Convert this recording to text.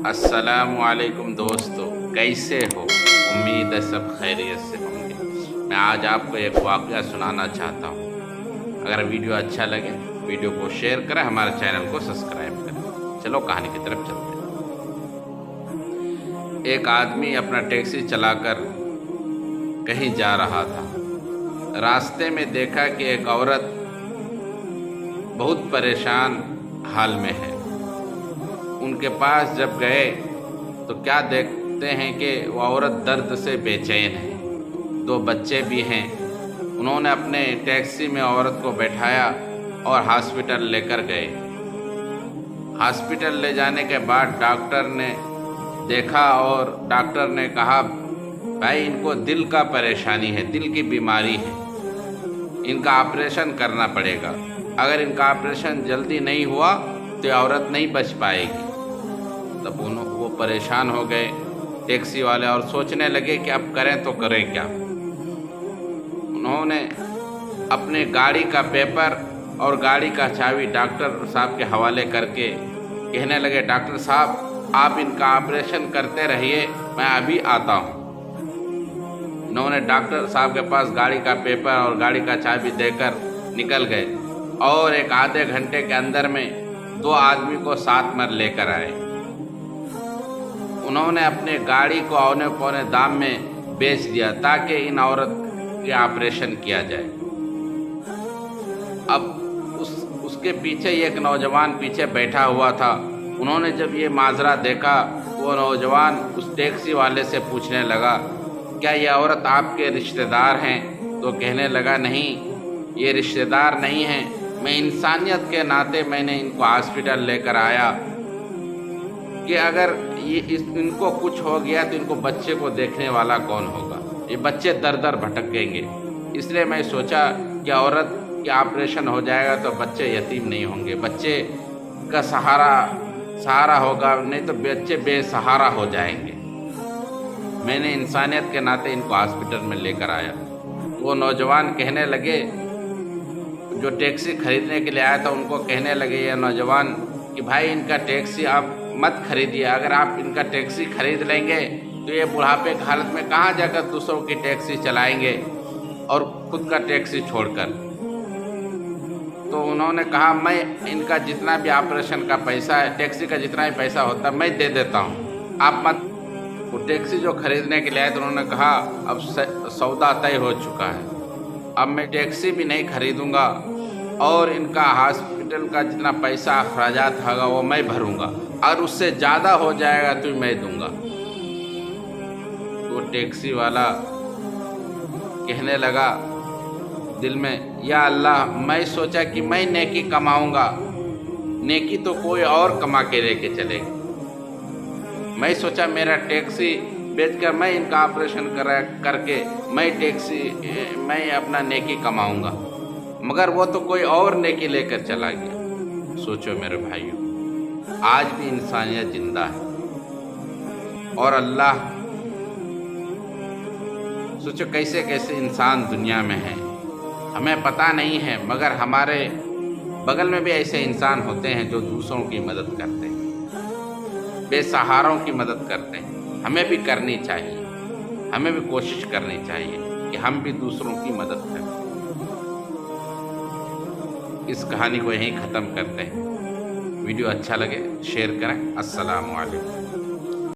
अस्सलामु अलैकुम दोस्तों, कैसे हो? उम्मीद है सब खैरियत से होंगे। मैं आज आपको एक वाक़या सुनाना चाहता हूँ। अगर वीडियो अच्छा लगे वीडियो को शेयर करें, हमारे चैनल को सब्सक्राइब करें। चलो कहानी की तरफ चलते हैं। एक आदमी अपना टैक्सी चलाकर कहीं जा रहा था। रास्ते में देखा कि एक औरत बहुत परेशान हाल में है। उनके पास जब गए तो क्या देखते हैं कि वो औरत दर्द से बेचैन है। 2 बच्चे भी हैं। उन्होंने अपने टैक्सी में औरत को बैठाया और हॉस्पिटल लेकर गए। हॉस्पिटल ले जाने के बाद डॉक्टर ने देखा और डॉक्टर ने कहा, भाई इनको दिल का परेशानी है, दिल की बीमारी है, इनका ऑपरेशन करना पड़ेगा। अगर इनका ऑपरेशन जल्दी नहीं हुआ तो औरत नहीं बच पाएगी। तब वो परेशान हो गए टैक्सी वाले और सोचने लगे कि अब करें तो करें क्या। उन्होंने अपने गाड़ी का पेपर और गाड़ी का चाबी डॉक्टर साहब के हवाले करके कहने लगे, डॉक्टर साहब आप इनका ऑपरेशन करते रहिए, मैं अभी आता हूँ। उन्होंने डॉक्टर साहब के पास गाड़ी का पेपर और गाड़ी का चाबी देकर निकल गए और एक आधे घंटे के अंदर में 2 आदमी को साथ में लेकर आए। उन्होंने अपने गाड़ी को औने पौने दाम में बेच दिया ताकि इन औरत के ऑपरेशन किया जाए। अब उसके पीछे एक नौजवान पीछे बैठा हुआ था। उन्होंने जब ये माजरा देखा, वो नौजवान उस टैक्सी वाले से पूछने लगा, क्या ये औरत आपके रिश्तेदार हैं? तो कहने लगा, नहीं ये रिश्तेदार नहीं हैं, मैं इंसानियत के नाते मैंने इनको हॉस्पिटल लेकर आया कि अगर इनको कुछ हो गया तो इनको बच्चे को देखने वाला कौन होगा, ये बच्चे दर दर भटकेंगे। इसलिए मैं सोचा कि औरत के ऑपरेशन हो जाएगा तो बच्चे यतीम नहीं होंगे, बच्चे का सहारा होगा, नहीं तो बच्चे बेसहारा हो जाएंगे। मैंने इंसानियत के नाते इनको हॉस्पिटल में लेकर आया। वो नौजवान कहने लगे, जो टैक्सी खरीदने के लिए आया था उनको कहने लगे ये नौजवान कि भाई इनका टैक्सी आप मत खरीदिए। अगर आप इनका टैक्सी खरीद लेंगे तो ये बुढ़ापे की हालत में कहाँ जाकर दूसरों की टैक्सी चलाएंगे और खुद का टैक्सी छोड़कर। तो उन्होंने कहा, मैं इनका जितना भी ऑपरेशन का पैसा है, टैक्सी का जितना भी पैसा होता है मैं दे देता हूँ, आप मत। वो टैक्सी जो खरीदने के लिए आए तो उन्होंने कहा, अब सौदा तय हो चुका है, अब मैं टैक्सी भी नहीं खरीदूंगा और इनका हॉस्पिटल का जितना पैसा अखराजात होगा वो मैं भरूंगा और उससे ज़्यादा हो जाएगा तो मैं दूंगा। तो टैक्सी वाला कहने लगा दिल में, या अल्लाह, मैं सोचा कि मैं नेकी कमाऊंगा, नेकी तो कोई और कमा के लेके चलेगा। मैं सोचा मेरा टैक्सी बेचकर मैं इनका ऑपरेशन करके मैं अपना नेकी कमाऊंगा, मगर वो तो कोई और नेकी लेकर चला गया। सोचो मेरे भाइयों, आज भी इंसानियत जिंदा है और अल्लाह, सोचो कैसे कैसे इंसान दुनिया में है, हमें पता नहीं है, मगर हमारे बगल में भी ऐसे इंसान होते हैं जो दूसरों की मदद करते हैं, बेसहारों की मदद करते हैं। हमें भी करनी चाहिए, हमें भी कोशिश करनी चाहिए कि हम भी दूसरों की मदद करें। इस कहानी को यहीं ख़त्म करते हैं। वीडियो अच्छा लगे शेयर करें। अस्सलामु अलैकुम।